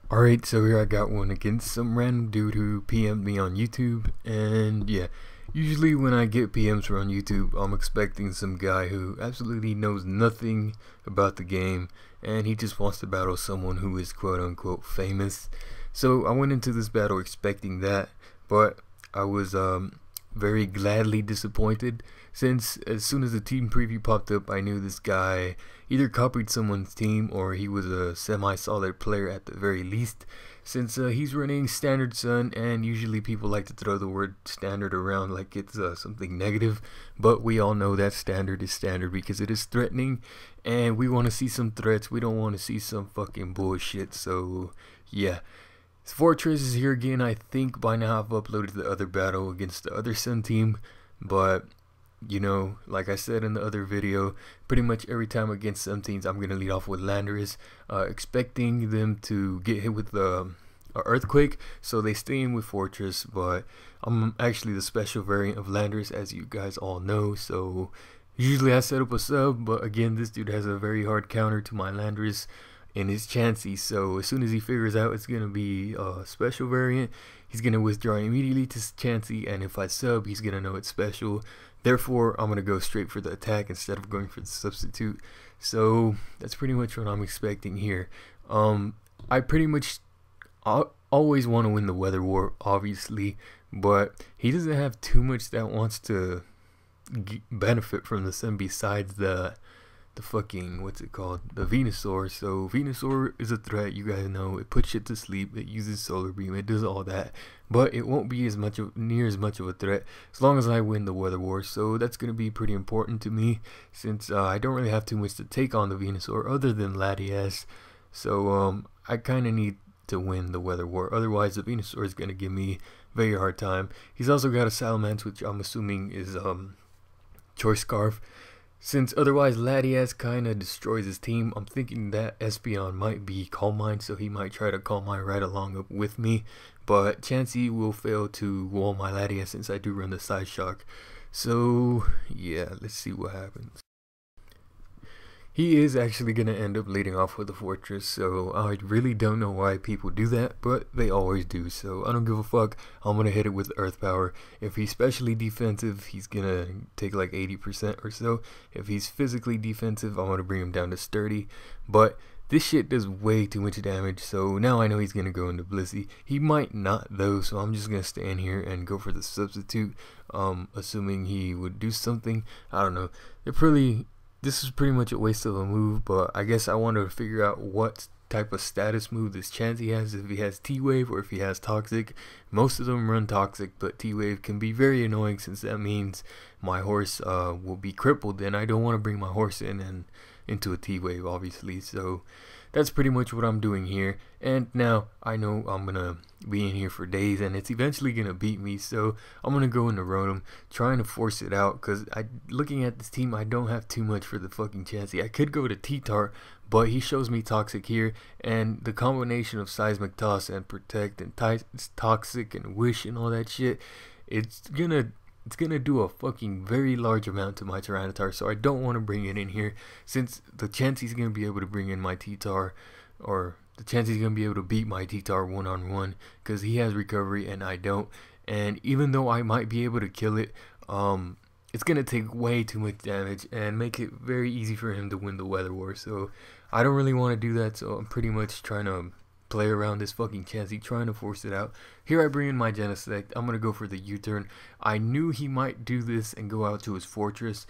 Alright, so here I got one against some random dude who PM'd me on YouTube, and yeah, usually when I get PMs from YouTube, I'm expecting some guy who absolutely knows nothing about the game, and he just wants to battle someone who is quote-unquote famous. So I went into this battle expecting that, but I was very gladly disappointed, since as soon as the team preview popped up, I knew this guy either copied someone's team or he was a semi-solid player at the very least, since he's running standard sun, and usually people like to throw the word standard around like it's something negative, but we all know that standard is standard because it is threatening, and we want to see some threats. We don't want to see some fucking bullshit. So yeah, Fortress is here again. I think by now I've uploaded the other battle against the other Sun team, but you know, like I said in the other video, pretty much every time against some teams I'm going to lead off with Landers, expecting them to get hit with the Earthquake, so they stay in with Fortress, but I'm actually the special variant of Landers, as you guys all know, so usually I set up a sub, but again, this dude has a very hard counter to my Landers in his Chansey, so as soon as he figures out it's going to be a special variant, he's going to withdraw immediately to Chansey, and if I sub, he's going to know it's special. Therefore, I'm going to go straight for the attack instead of going for the substitute. So that's pretty much what I'm expecting here. I pretty much always want to win the weather war, obviously, but he doesn't have too much that wants to benefit from the sun besides the fucking, what's it called, the Venusaur. So Venusaur is a threat, you guys know. It puts shit to sleep, it uses solar beam, it does all that, but it won't be as much of near as much of a threat as long as I win the weather war. So that's going to be pretty important to me, since I don't really have too much to take on the Venusaur other than Latias. So I kind of need to win the weather war, otherwise the Venusaur is going to give me a very hard time. He's also got a Salamence, which I'm assuming is Choice Scarf, since otherwise Latias kind of destroys his team. I'm thinking that Espeon might be Calm Mind, so he might try to Calm Mind right along up with me, but Chansey will fail to wall my Latias since I do run the Side Shock. So yeah, let's see what happens. He is actually going to end up leading off with a Fortress, so I really don't know why people do that, but they always do, so I don't give a fuck. I'm going to hit it with Earth Power. If he's specially defensive, he's going to take like 80% or so. If he's physically defensive, I'm going to bring him down to sturdy, but this shit does way too much damage, so now I know he's going to go into Blissey. He might not though, so I'm just going to stand here and go for the substitute, assuming he would do something. I don't know. This is pretty much a waste of a move, but I guess I wanted to figure out what type of status move this Chansey has, if he has T-Wave or if he has Toxic. Most of them run Toxic, but T-Wave can be very annoying since that means my horse will be crippled, and I don't want to bring my horse in and into a T-Wave, obviously. So that's pretty much what I'm doing here, and now I know I'm gonna be in here for days and it's eventually gonna beat me, so I'm gonna go into Rotom, trying to force it out, because looking at this team, I don't have too much for the fucking Chansey. I could go to T-Tar, but he shows me Toxic here, and the combination of Seismic Toss and Protect and Toxic and Wish and all that shit, it's gonna do a fucking very large amount to my Tyranitar, so I don't want to bring it in here, since the Chansey's gonna be able to bring in my T-Tar, or the Chansey's gonna be able to beat my T-Tar one-on-one, because he has recovery and I don't, and even though I might be able to kill it, it's gonna take way too much damage and make it very easy for him to win the weather war, so I don't really want to do that, so I'm pretty much trying to play around this fucking Chansey, trying to force it out. Here I bring in my Genesect. I'm gonna go for the U-turn. I knew he might do this and go out to his Fortress,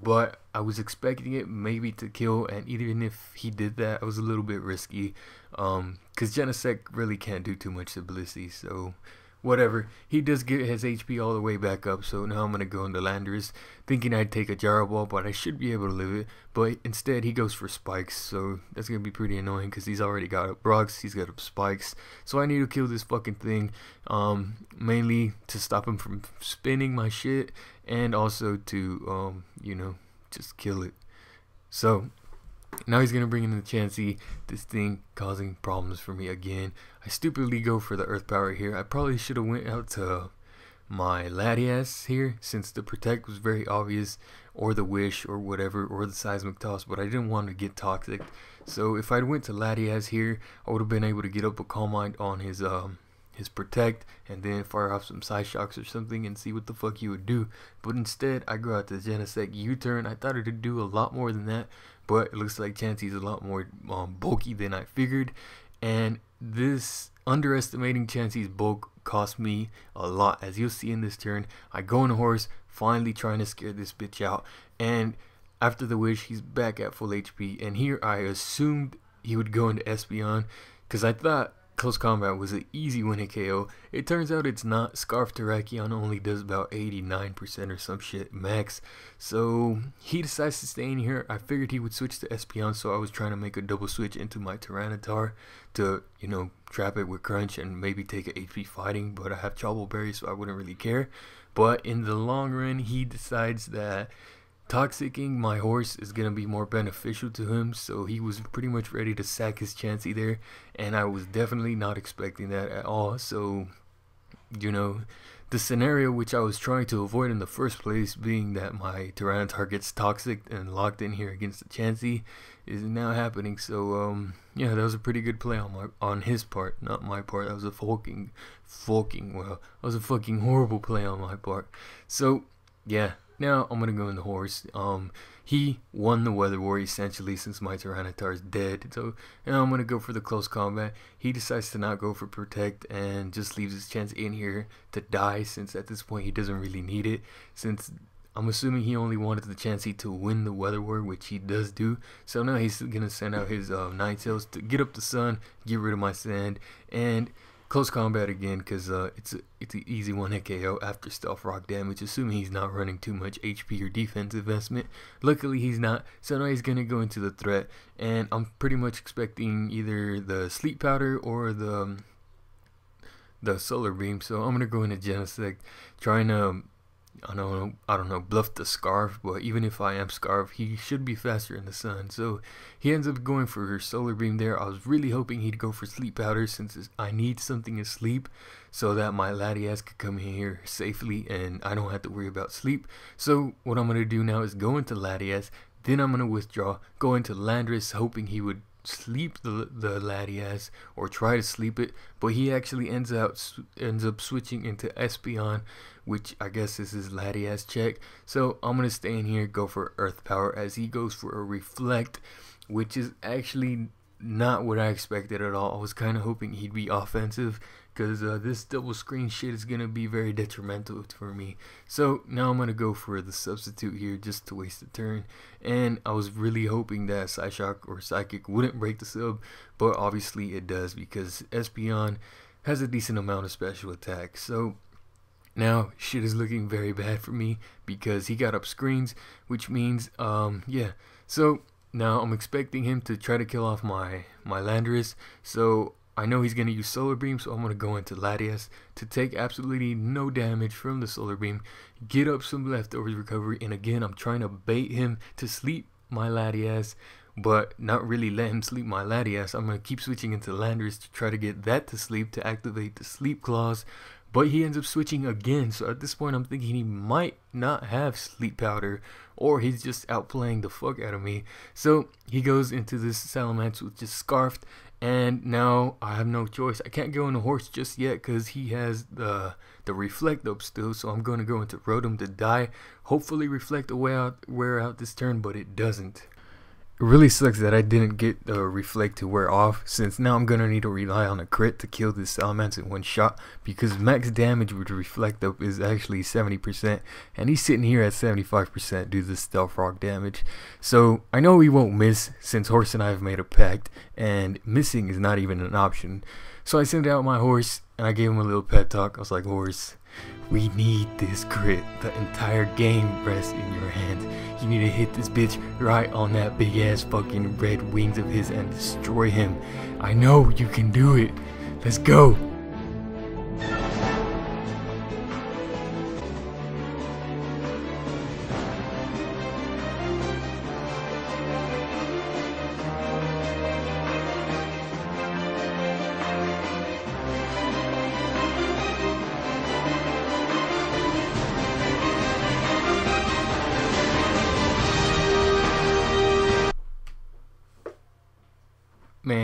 but I was expecting it maybe to kill, and even if he did that, I was a little bit risky, because Genesect really can't do too much to Blissey, so whatever. He does get his HP all the way back up, so now I'm going to go into Landers, thinking I'd take a Gyro Ball, but I should be able to live it, but instead he goes for Spikes, so that's going to be pretty annoying, because he's already got up Rocks, he's got up Spikes, so I need to kill this fucking thing, mainly to stop him from spinning my shit, and also to, you know, just kill it. So now he's going to bring in the Chansey, this thing causing problems for me again. I stupidly go for the Earth Power here. I probably should have went out to my Latias here, since the Protect was very obvious, or the Wish, or whatever, or the Seismic Toss, but I didn't want to get Toxic. So if I went to Latias here, I would have been able to get up a Calm Mind on his Protect, and then fire off some Side Shocks or something and see what the fuck he would do. But instead, I go out to Genesect U-turn. I thought it would do a lot more than that, but it looks like Chansey's a lot more bulky than I figured, and this underestimating Chansey's bulk cost me a lot. As you'll see in this turn, I go on a horse, finally trying to scare this bitch out, and after the Wish, he's back at full HP, and here I assumed he would go into Espeon, because I thought Close Combat was an easy win-hit KO. It turns out it's not. Scarf Terrakion only does about 89% or some shit max. So he decides to stay in here. I figured he would switch to Espeon, so I was trying to make a double switch into my Tyranitar to, you know, trap it with Crunch and maybe take a HP fighting, but I have Trouble Berry, so I wouldn't really care. But in the long run, he decides that Toxicking my horse is going to be more beneficial to him, so he was pretty much ready to sack his Chansey there, and I was definitely not expecting that at all. So, you know, the scenario which I was trying to avoid in the first place, being that my Tyranitar gets toxic and locked in here against the Chansey, is now happening. So yeah, that was a pretty good play on his part, not my part. That was a fucking horrible play on my part. So yeah, now I'm gonna go in the horse. He won the Weather War essentially, since my Tyranitar is dead. So now I'm gonna go for the Close Combat. He decides to not go for Protect and just leaves his chance in here to die, since at this point he doesn't really need it, since I'm assuming he only wanted the Chansey to win the Weather War, which he does do. So now he's gonna send out his Ninetales to get up the sun, get rid of my Sand, and Close Combat again, because it's an easy one-hit KO after Stealth Rock damage, assuming he's not running too much HP or defense investment. Luckily he's not, so now he's going to go into the threat, and I'm pretty much expecting either the Sleep Powder or the Solar Beam. So I'm going to go into Genesect, trying to, I don't know, bluff the Scarf, but even if I am Scarf, he should be faster in the sun. So he ends up going for Solar Beam there. I was really hoping he'd go for Sleep Powder, since I need something to sleep so that my Latias could come in here safely and I don't have to worry about sleep. So what I'm going to do now is go into Latias, then I'm going to withdraw, go into Landorus, hoping he would sleep the Latias or try to sleep it, but he actually ends up switching into Espeon, which I guess is his Latias check. So I'm gonna stay in here, go for Earth Power, as he goes for a Reflect, which is actually not what I expected at all. I was kind of hoping he'd be offensive, because this double screen shit is gonna be very detrimental for me. So now I'm gonna go for the substitute here just to waste a turn, and I was really hoping that Psyshock or Psychic wouldn't break the sub, but obviously it does, because Espeon has a decent amount of special attack. So now shit is looking very bad for me, because he got up screens, which means yeah, so now I'm expecting him to try to kill off my Landorus. So I know he's going to use Solar Beam, so I'm going to go into Latias to take absolutely no damage from the Solar Beam, get up some leftovers recovery, and again I'm trying to bait him to sleep my Latias, but not really let him sleep my Latias. I'm going to keep switching into Landorus to try to get that to sleep, to activate the Sleep Claws, but he ends up switching again. So at this point I'm thinking he might not have Sleep Powder, or he's just outplaying the fuck out of me. So he goes into this Salamence, which is Scarfed, and now I have no choice. I can't go on a horse just yet because he has the Reflect up still, so I'm going to go into Rotom to die. Hopefully Reflect wear out this turn, but it doesn't. It really sucks that I didn't get the Reflect to wear off, since now I'm going to need to rely on a crit to kill this Salamence in one shot, because max damage with Reflect up is actually 70%, and he's sitting here at 75% due to the Stealth Rock damage. So I know he won't miss, since Horse and I have made a pact, and missing is not even an option. So I sent out my horse, and I gave him a little pep talk. I was like, Horse, we need this crit. The entire game rests in your hands. You need to hit this bitch right on that big ass fucking red wings of his and destroy him. I know you can do it. Let's go.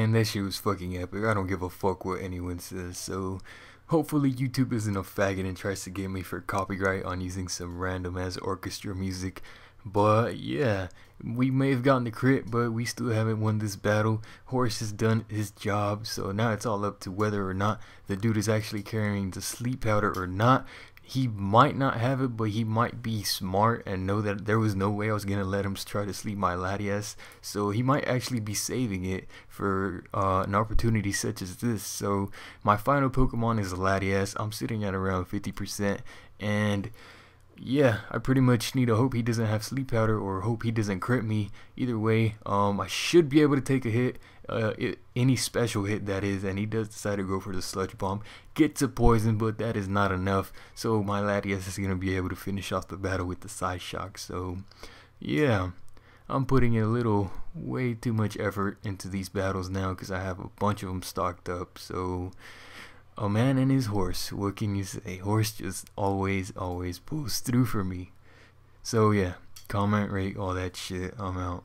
man, that shit was fucking epic. I don't give a fuck what anyone says. So hopefully YouTube isn't a faggot and tries to get me for copyright on using some random ass orchestra music. But yeah, we may have gotten the crit, but we still haven't won this battle. Horse has done his job, so now it's all up to whether or not the dude is actually carrying the sleep powder or not. He might not have it, but he might be smart and know that there was no way I was gonna let him try to sleep my Latias. So he might actually be saving it for an opportunity such as this. So my final Pokemon is Latias. I'm sitting at around 50%, and yeah, I pretty much need to hope he doesn't have sleep powder or hope he doesn't crit me. Either way, I should be able to take a hit, any special hit that is, and he does decide to go for the sludge bomb. Gets a poison, but that is not enough. So my Latias is going to be able to finish off the battle with the side shock. So yeah, I'm putting in a little, way too much effort into these battles now because I have a bunch of them stocked up. So a man and his horse, what can you say? Horse just always pulls through for me. So yeah, comment, rate, all that shit. I'm out.